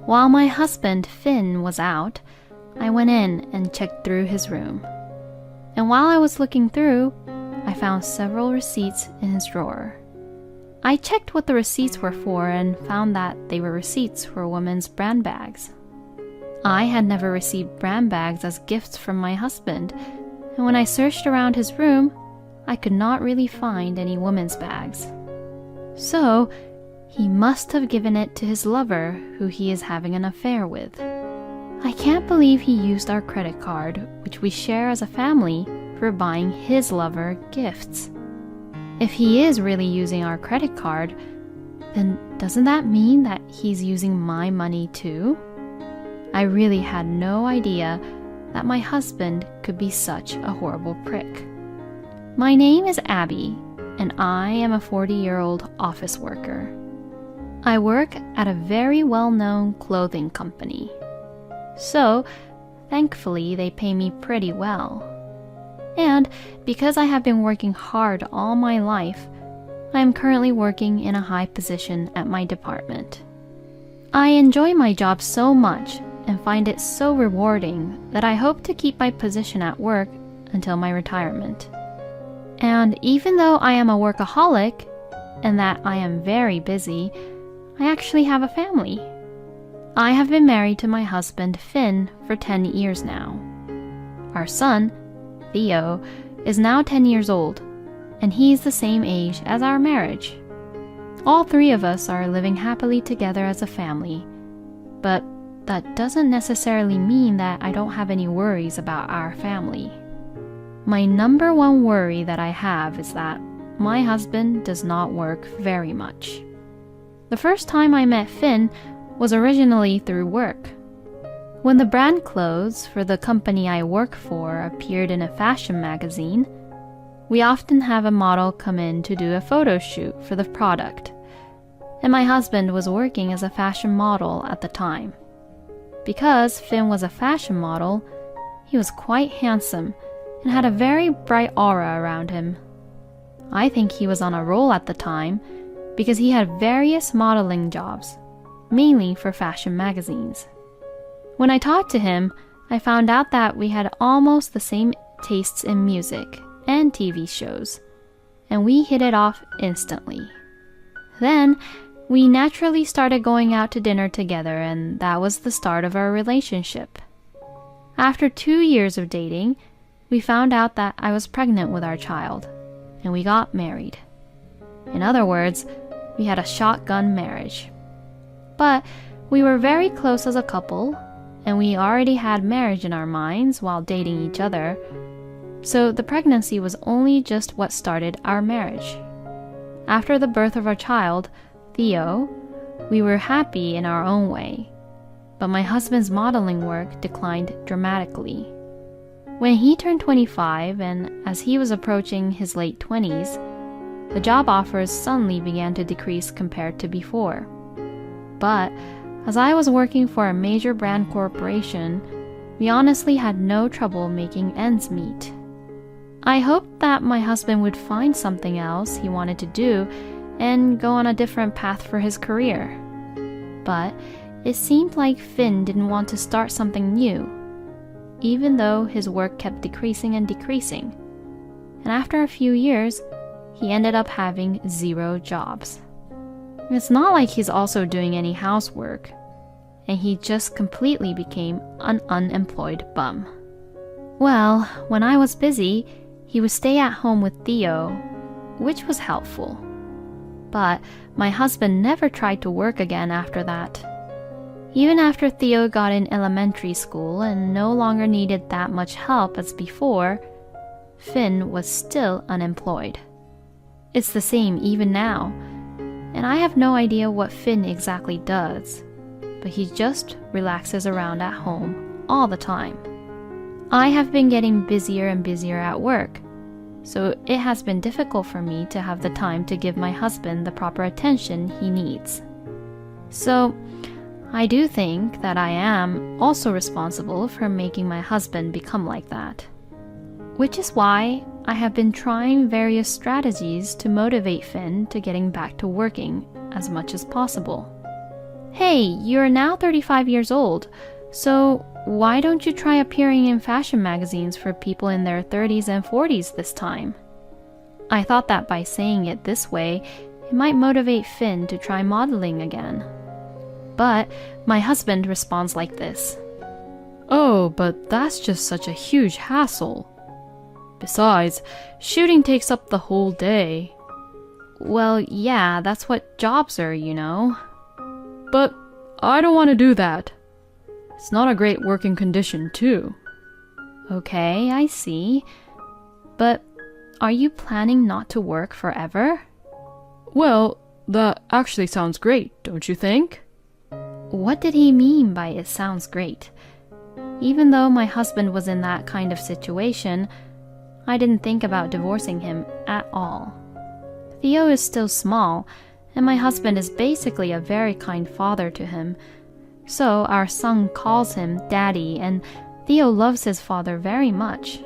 While my husband, Finn, was out, I went in and checked through his room. And while I was looking through, I found several receipts in his drawer. I checked what the receipts were for and found that they were receipts for women's brand bags. I had never received brand bags as gifts from my husband, and when I searched around his room, I could not really find any women's bags. So, he must have given it to his lover, who he is having an affair with. I can't believe he used our credit card, which we share as a family, for buying his lover gifts. If he is really using our credit card, then doesn't that mean that he's using my money too? I really had no idea that my husband could be such a horrible prick. My name is Abby, and I am a 40-year-old office worker. I work at a very well-known clothing company. So, thankfully, they pay me pretty well. And because I have been working hard all my life, I am currently working in a high position at my department. I enjoy my job so much and find it so rewarding that I hope to keep my position at work until my retirement. And even though I am a workaholic and that I am very busy, I actually have a family. I have been married to my husband, Finn, for 10 years now. Our son, Theo, is now 10 years old, and he's the same age as our marriage. All three of us are living happily together as a family, but that doesn't necessarily mean that I don't have any worries about our family. My number one worry that I have is that my husband does not work very much. The first time I met Finn was originally through work. When the brand clothes for the company I work for appeared in a fashion magazine, we often have a model come in to do a photo shoot for the product, and my husband was working as a fashion model at the time. Because Finn was a fashion model, he was quite handsome and had a very bright aura around him. I think he was on a roll at the time because he had various modeling jobs, mainly for fashion magazines. When I talked to him, I found out that we had almost the same tastes in music and TV shows, and we hit it off instantly. Then, we naturally started going out to dinner together, and that was the start of our relationship. After 2 years of dating, we found out that I was pregnant with our child, and we got married. In other words, we had a shotgun marriage. But we were very close as a couple, and we already had marriage in our minds while dating each other, so the pregnancy was only just what started our marriage. After the birth of our child, Theo, we were happy in our own way, but my husband's modeling work declined dramatically. When he turned 25, and as he was approaching his late 20s, the job offers suddenly began to decrease compared to before. But as I was working for a major brand corporation, we honestly had no trouble making ends meet. I hoped that my husband would find something else he wanted to do and go on a different path for his career. But it seemed like Finn didn't want to start something new, even though his work kept decreasing and decreasing. And after a few years, he ended up having 0 jobs. It's not like he's also doing any housework, and he just completely became an unemployed bum. Well, when I was busy, he would stay at home with Theo, which was helpful. But my husband never tried to work again after that. Even after Theo got in elementary school and no longer needed that much help as before, Finn was still unemployed. It's the same even now, and I have no idea what Finn exactly does, but he just relaxes around at home all the time. I have been getting busier and busier at work, so it has been difficult for me to have the time to give my husband the proper attention he needs. So, I do think that I am also responsible for making my husband become like that. Which is why I have been trying various strategies to motivate Finn to getting back to working as much as possible. Hey, you're now 35 years old, so why don't you try appearing in fashion magazines for people in their 30s and 40s this time? I thought that by saying it this way, it might motivate Finn to try modeling again. But my husband responds like this. Oh, but that's just such a huge hassle. Besides, shooting takes up the whole day. Well, yeah, that's what jobs are, you know. But I don't want to do that. It's not a great working condition, too. Okay, I see. But are you planning not to work forever? Well, that actually sounds great, don't you think? What did he mean by it sounds great? Even though my husband was in that kind of situation, I didn't think about divorcing him at all. Theo is still small, and my husband is basically a very kind father to him. So our son calls him Daddy, and Theo loves his father very much.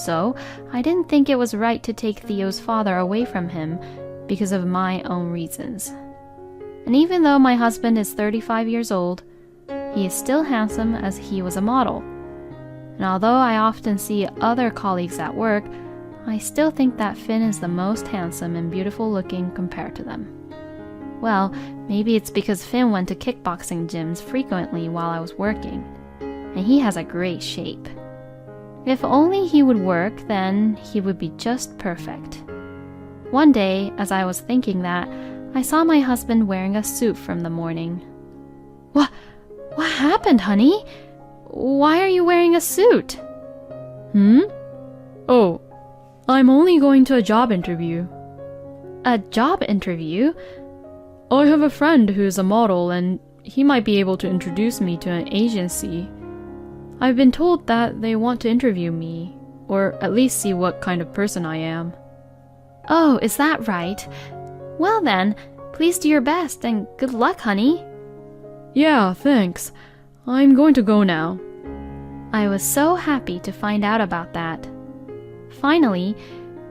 So I didn't think it was right to take Theo's father away from him because of my own reasons. And even though my husband is 35 years old, he is still handsome as he was a model. And although I often see other colleagues at work, I still think that Finn is the most handsome and beautiful looking compared to them. Well, maybe it's because Finn went to kickboxing gyms frequently while I was working, and he has a great shape. If only he would work, then he would be just perfect. One day, as I was thinking that, I saw my husband wearing a suit from the morning. What happened, honey? Why are you wearing a suit? Oh, I'm only going to a job interview. A job interview? I have a friend who's a model, and he might be able to introduce me to an agency. I've been told that they want to interview me, or at least see what kind of person I am. Oh, is that right? Well then, please do your best, and good luck, honey. Yeah, thanks. I'm going to go now. I was so happy to find out about that. Finally,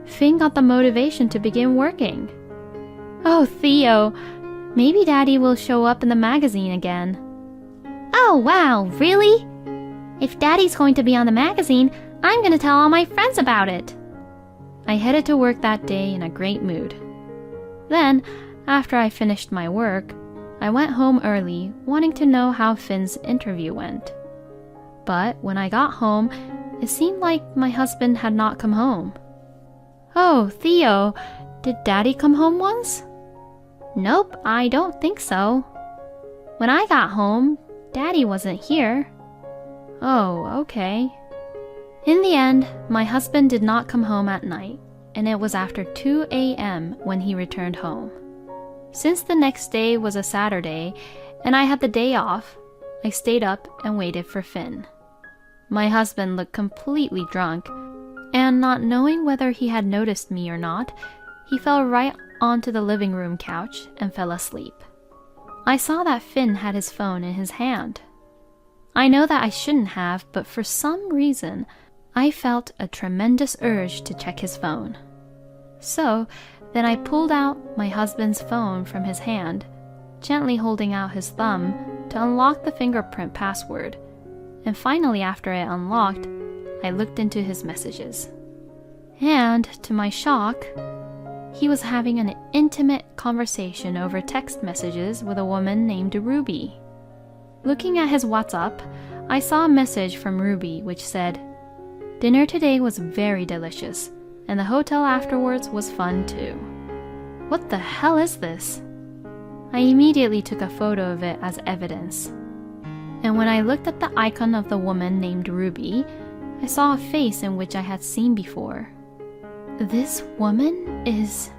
Finn got the motivation to begin working. Oh, Theo, maybe Daddy will show up in the magazine again. Oh, wow, really? If Daddy's going to be on the magazine, I'm going to tell all my friends about it. I headed to work that day in a great mood. Then, after I finished my work, I went home early, wanting to know how Finn's interview went. But when I got home, it seemed like my husband had not come home. Oh, Theo, did Daddy come home once? Nope, I don't think so. When I got home, Daddy wasn't here. Oh, okay. In the end, my husband did not come home at night, and it was after 2 a.m. when he returned home. Since the next day was a Saturday, and I had the day off, I stayed up and waited for Finn. My husband looked completely drunk, and not knowing whether he had noticed me or not, he fell right onto the living room couch and fell asleep. I saw that Finn had his phone in his hand. I know that I shouldn't have, but for some reason, I felt a tremendous urge to check his phone. So, then I pulled out my husband's phone from his hand, gently holding out his thumb to unlock the fingerprint password, and finally after it unlocked, I looked into his messages. And, to my shock, he was having an intimate conversation over text messages with a woman named Ruby. Looking at his WhatsApp, I saw a message from Ruby which said, "Dinner today was very delicious, and the hotel afterwards was fun too." What the hell is this? I immediately took a photo of it as evidence. And when I looked at the icon of the woman named Ruby, I saw a face in which I had seen before. This woman is...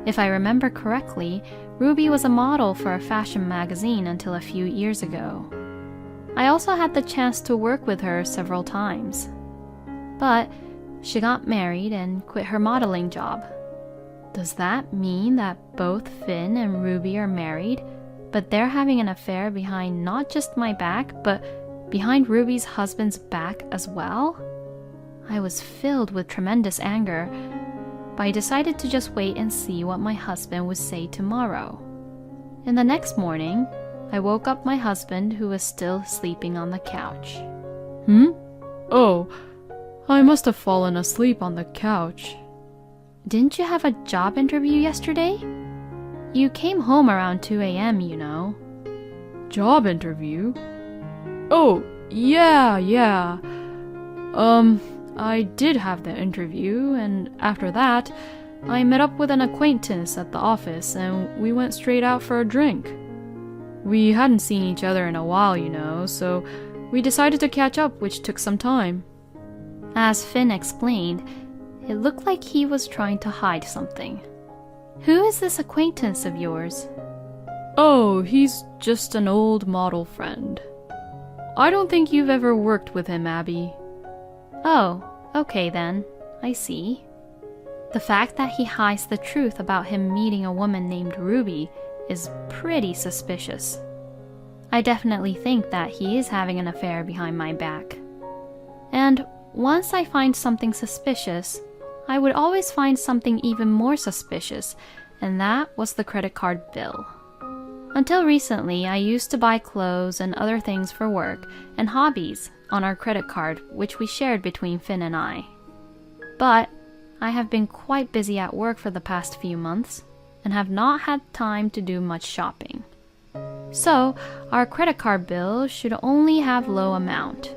If I remember correctly, Ruby was a model for a fashion magazine until a few years ago. I also had the chance to work with her several times. But she got married and quit her modeling job. Does that mean that both Finn and Ruby are married, but they're having an affair behind not just my back, but behind Ruby's husband's back as well? I was filled with tremendous anger, but I decided to just wait and see what my husband would say tomorrow. And the next morning, I woke up my husband, who was still sleeping on the couch. Oh, I must have fallen asleep on the couch. Didn't you have a job interview yesterday? You came home around 2 a.m., you know. Job interview? Oh, yeah. I did have the interview, and after that, I met up with an acquaintance at the office, and we went straight out for a drink. We hadn't seen each other in a while, you know, so we decided to catch up, which took some time. As Finn explained, it looked like he was trying to hide something. Who is this acquaintance of yours? Oh, he's just an old model friend. I don't think you've ever worked with him, Abby. Oh, okay then. I see. The fact that he hides the truth about him meeting a woman named Ruby is pretty suspicious. I definitely think that he is having an affair behind my back. And once I find something suspicious, I would always find something even more suspicious, and that was the credit card bill. Until recently, I used to buy clothes and other things for work and hobbies on our credit card, which we shared between Finn and I. But I have been quite busy at work for the past few months and have not had time to do much shopping. So, our credit card bill should only have low amount.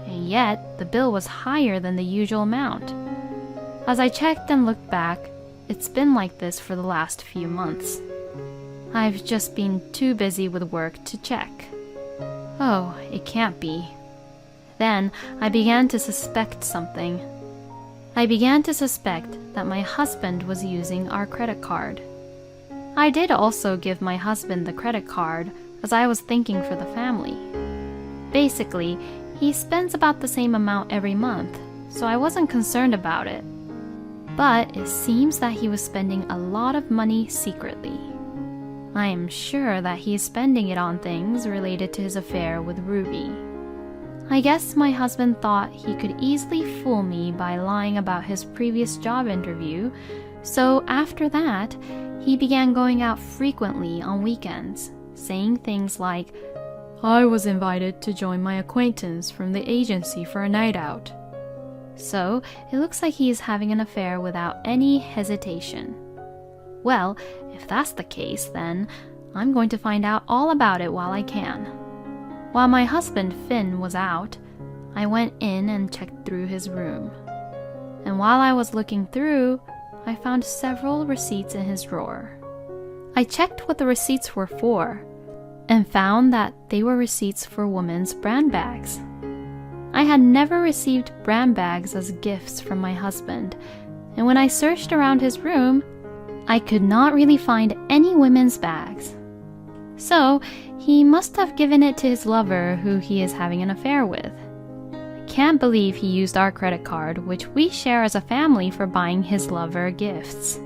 And yet, the bill was higher than the usual amount. As I checked and looked back, it's been like this for the last few months. I've just been too busy with work to check. Oh, it can't be. Then I began to suspect something. I began to suspect that my husband was using our credit card. I did also give my husband the credit card as I was thinking for the family. Basically, he spends about the same amount every month, so I wasn't concerned about it. But it seems that he was spending a lot of money secretly. I am sure that he is spending it on things related to his affair with Ruby. I guess my husband thought he could easily fool me by lying about his previous job interview, so after that, he began going out frequently on weekends, saying things like, I was invited to join my acquaintance from the agency for a night out. So it looks like he is having an affair without any hesitation. Well, if that's the case, then I'm going to find out all about it while I can. While my husband Finn was out, I went in and checked through his room. And while I was looking through, I found several receipts in his drawer. I checked what the receipts were for, and found that they were receipts for women's brand bags. I had never received brand bags as gifts from my husband, and when I searched around his room, I could not really find any women's bags. So, he must have given it to his lover, who he is having an affair with. I can't believe he used our credit card, which we share as a family, for buying his lover gifts.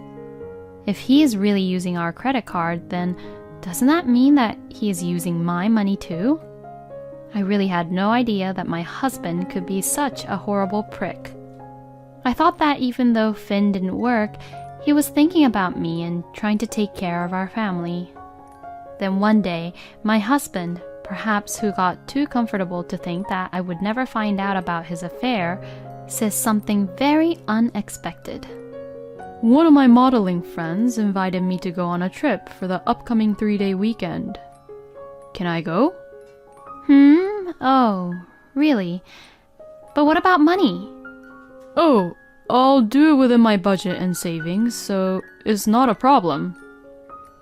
If he is really using our credit card, then doesn't that mean that he is using my money too? I really had no idea that my husband could be such a horrible prick. I thought that even though Finn didn't work, he was thinking about me and trying to take care of our family. Then one day, my husband, perhaps who got too comfortable to think that I would never find out about his affair, says something very unexpected. One of my modeling friends invited me to go on a trip for the upcoming 3-day weekend. Can I go? Oh, really? But what about money? Oh, I'll do it within my budget and savings, so it's not a problem.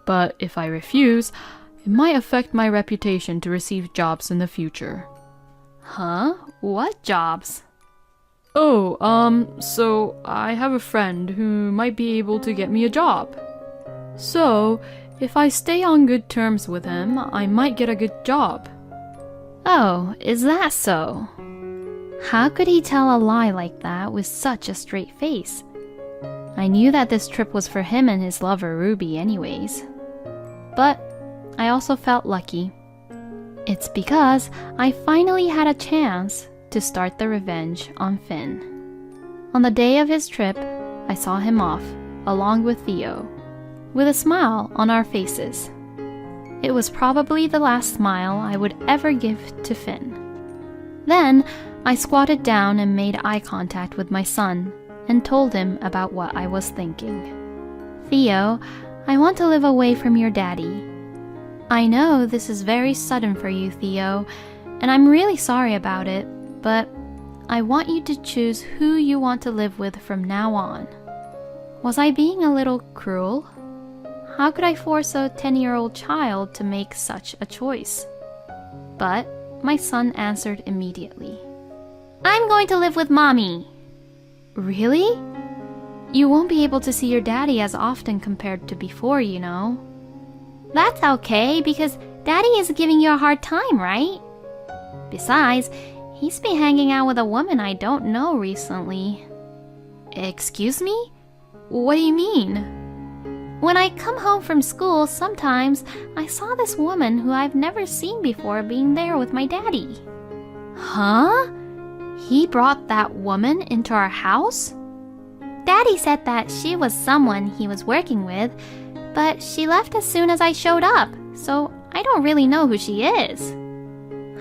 But if I refuse, it might affect my reputation to receive jobs in the future. Huh? What jobs? Oh, so I have a friend who might be able to get me a job. So, if I stay on good terms with him, I might get a good job. Oh, is that so? How could he tell a lie like that with such a straight face? I knew that this trip was for him and his lover Ruby anyways. But I also felt lucky. It's because I finally had a chance to start the revenge on Finn. On the day of his trip, I saw him off, along with Theo, with a smile on our faces. It was probably the last smile I would ever give to Finn. Then I squatted down and made eye contact with my son and told him about what I was thinking. Theo, I want to live away from your daddy. I know this is very sudden for you, Theo, and I'm really sorry about it, but I want you to choose who you want to live with from now on. Was I being a little cruel? How could I force a 10-year-old child to make such a choice? But my son answered immediately. I'm going to live with Mommy. Really? You won't be able to see your daddy as often compared to before, you know. That's okay, because Daddy is giving you a hard time, right? Besides, he's been hanging out with a woman I don't know recently. Excuse me? What do you mean? When I come home from school, sometimes I saw this woman who I've never seen before being there with my daddy. Huh? He brought that woman into our house? Daddy said that she was someone he was working with, but she left as soon as I showed up, so I don't really know who she is.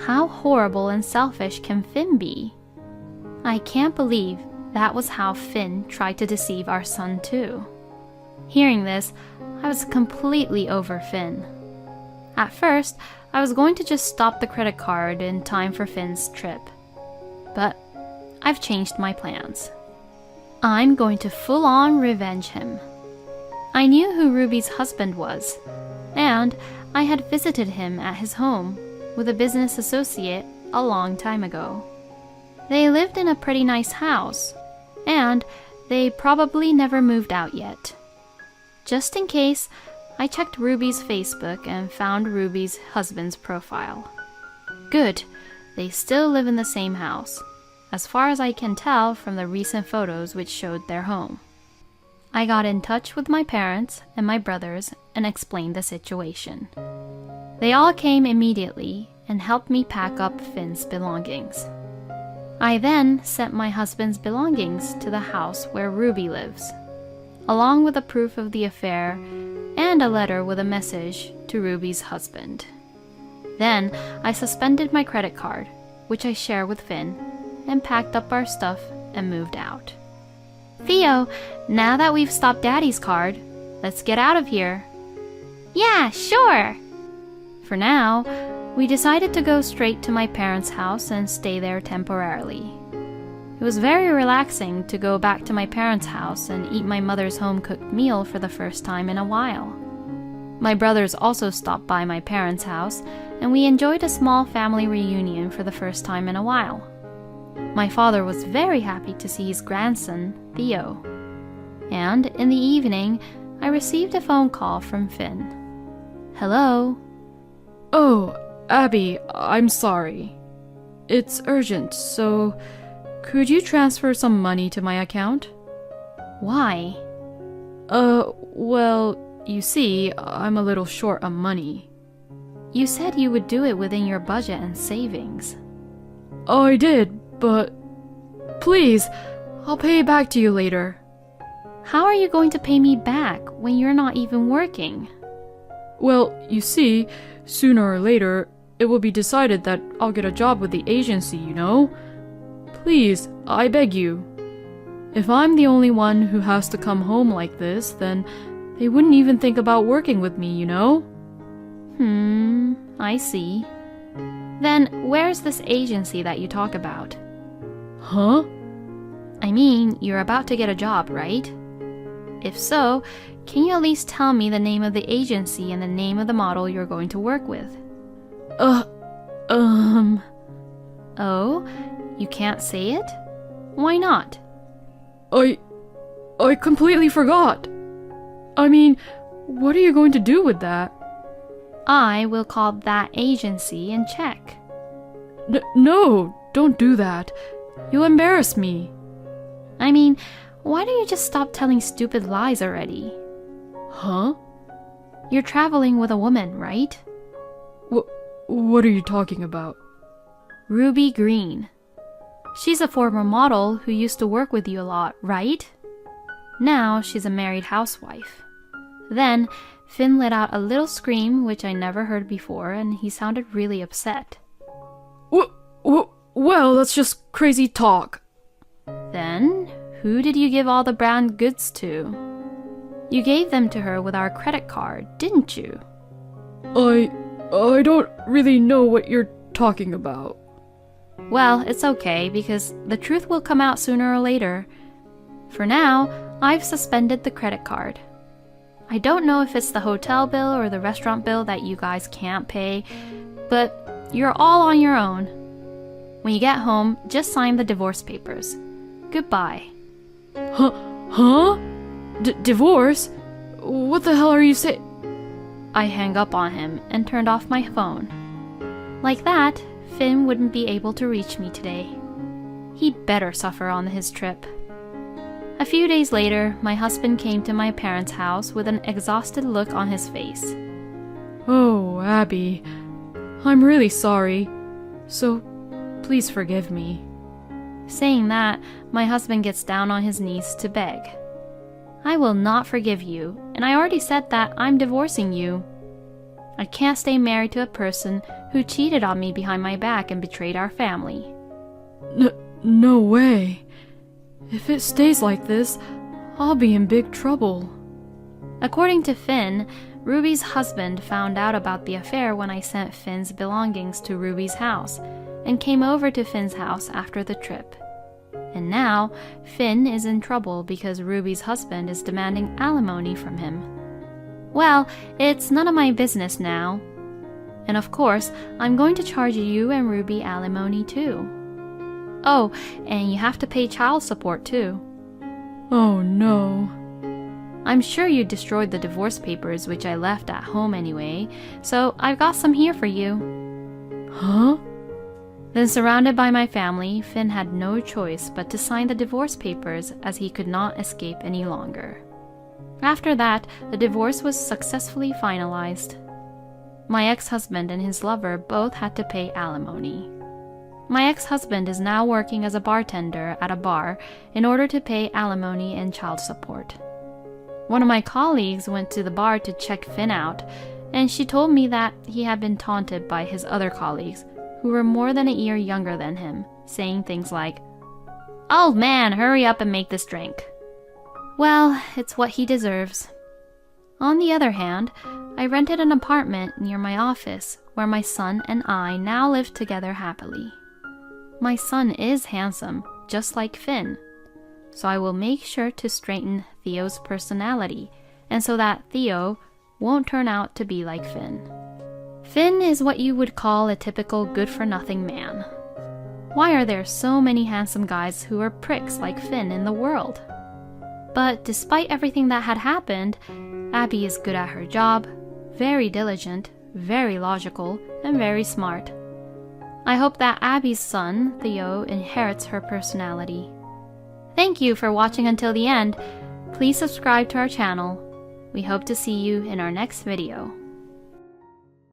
How horrible and selfish can Finn be? I can't believe that was how Finn tried to deceive our son too. Hearing this, I was completely over Finn. At first, I was going to just stop the credit card in time for Finn's trip. But I've changed my plans. I'm going to full-on revenge him. I knew who Ruby's husband was, and I had visited him at his home with a business associate a long time ago. They lived in a pretty nice house, and they probably never moved out yet. Just in case, I checked Ruby's Facebook and found Ruby's husband's profile. Good, they still live in the same house, as far as I can tell from the recent photos which showed their home. I got in touch with my parents and my brothers and explained the situation. They all came immediately and helped me pack up Finn's belongings. I then sent my husband's belongings to the house where Ruby lives, along with a proof of the affair and a letter with a message to Ruby's husband. Then I suspended my credit card, which I share with Finn, and packed up our stuff and moved out. Theo, now that we've stopped Daddy's card, let's get out of here. Yeah, sure. For now, we decided to go straight to my parents' house and stay there temporarily. It was very relaxing to go back to my parents' house and eat my mother's home-cooked meal for the first time in a while. My brothers also stopped by my parents' house, and we enjoyed a small family reunion for the first time in a while. My father was very happy to see his grandson, Theo. And in the evening, I received a phone call from Finn. Hello? Oh, Abby, I'm sorry. It's urgent, so could you transfer some money to my account? Why? Well, you see, I'm a little short on money. You said you would do it within your budget and savings. I did, but please, I'll pay it back to you later. How are you going to pay me back when you're not even working? Well, you see, sooner or later, it will be decided that I'll get a job with the agency, you know? Please, I beg you. If I'm the only one who has to come home like this, then they wouldn't even think about working with me, you know? I see. Then where's this agency that you talk about? Huh? I mean, you're about to get a job, right? If so, can you at least tell me the name of the agency and the name of the model you're going to work with? Oh? You can't say it? Why not? I completely forgot. I mean, what are you going to do with that? I will call that agency and check. No, don't do that. You'll embarrass me. I mean, why don't you just stop telling stupid lies already? Huh? You're traveling with a woman, right? What are you talking about? Ruby Green. She's a former model who used to work with you a lot, right? Now she's a married housewife. Then, Finn let out a little scream which I never heard before, and he sounded really upset. Well, that's just crazy talk. Then, who did you give all the brand goods to? You gave them to her with our credit card, didn't you? I don't really know what you're talking about. Well, it's okay, because the truth will come out sooner or later. For now, I've suspended the credit card. I don't know if it's the hotel bill or the restaurant bill that you guys can't pay, but you're all on your own. When you get home, just sign the divorce papers. Goodbye. Huh? Divorce? What the hell are you saying? I hung up on him and turned off my phone. Like that, Finn wouldn't be able to reach me today. He'd better suffer on his trip. A few days later, my husband came to my parents' house with an exhausted look on his face. Oh, Abby, I'm really sorry. So, please forgive me. Saying that, my husband gets down on his knees to beg. I will not forgive you, and I already said that I'm divorcing you. I can't stay married to a person who cheated on me behind my back and betrayed our family. No way. If it stays like this, I'll be in big trouble. According to Finn, Ruby's husband found out about the affair when I sent Finn's belongings to Ruby's house and came over to Finn's house after the trip. And now, Finn is in trouble because Ruby's husband is demanding alimony from him. Well, it's none of my business now. And of course, I'm going to charge you and Ruby alimony too. Oh, and you have to pay child support too. Oh no. I'm sure you destroyed the divorce papers which I left at home anyway, so I've got some here for you. Huh? Then, surrounded by my family, Finn had no choice but to sign the divorce papers as he could not escape any longer. After that, the divorce was successfully finalized. My ex-husband and his lover both had to pay alimony. My ex-husband is now working as a bartender at a bar in order to pay alimony and child support. One of my colleagues went to the bar to check Finn out, and she told me that he had been taunted by his other colleagues, who were more than a year younger than him, saying things like, "Old man, hurry up and make this drink." Well, it's what he deserves. On the other hand, I rented an apartment near my office where my son and I now live together happily. My son is handsome, just like Finn, so I will make sure to straighten Theo's personality, and so that Theo won't turn out to be like Finn. Finn is what you would call a typical good-for-nothing man. Why are there so many handsome guys who are pricks like Finn in the world? But despite everything that had happened, Abby is good at her job, very diligent, very logical, and very smart. I hope that Abby's son, Theo, inherits her personality. Thank you for watching until the end. Please subscribe to our channel. We hope to see you in our next video.